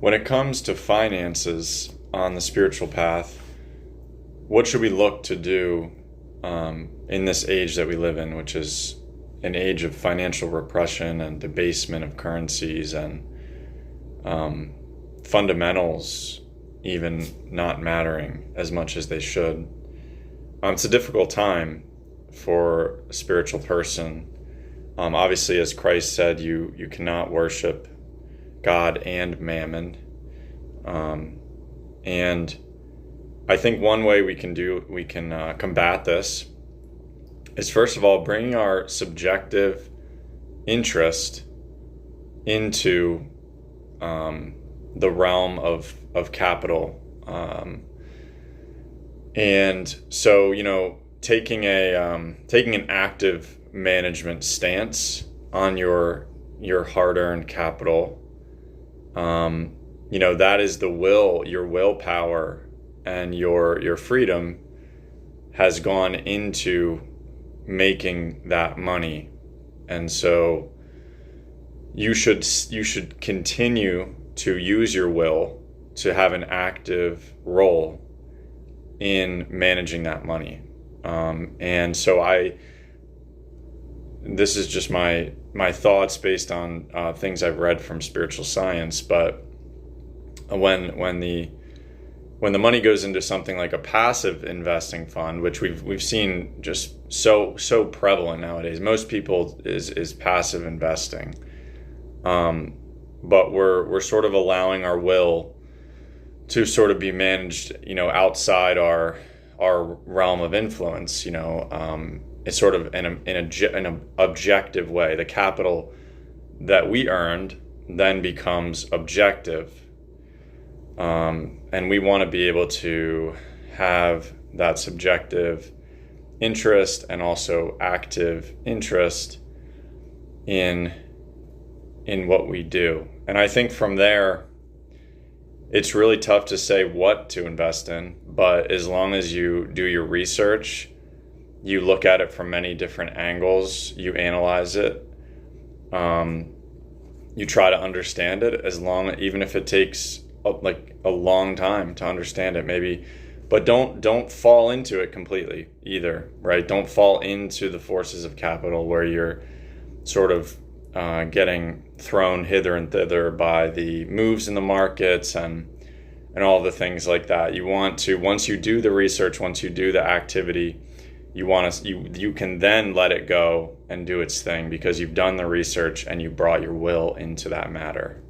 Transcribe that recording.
When it comes to finances on the spiritual path, what should we look to do in this age that we live in, which is an age of financial repression and debasement of currencies and fundamentals even not mattering as much as they should? It's a difficult time for a spiritual person. Obviously, as Christ said, you cannot worship God and mammon. And I think one way we can combat this is, first of all, bringing our subjective interest into the realm of capital. And so, taking an active management stance on your hard-earned capital, that is your willpower, and your freedom has gone into making that money. And so you should continue to use your will to have an active role in managing that money. And so this is just my thoughts based on things I've read from spiritual science. But when the money goes into something like a passive investing fund, which we've seen just so prevalent nowadays, most people is passive investing. But we're sort of allowing our will to sort of be managed, outside our realm of influence. It's sort of in an objective way. The capital that we earned then becomes objective. And we want to be able to have that subjective interest and also active interest in what we do. And I think from there, it's really tough to say what to invest in, but as long as you do your research, you look at it from many different angles, you analyze it, you try to understand it, even if it takes a long time to understand it, maybe, but don't fall into it completely either, right? Don't fall into the forces of capital where you're sort of getting thrown hither and thither by the moves in the markets and all the things like that. You want to, once you do the research, once you do the activity, you can then let it go and do its thing because you've done the research and you brought your will into that matter.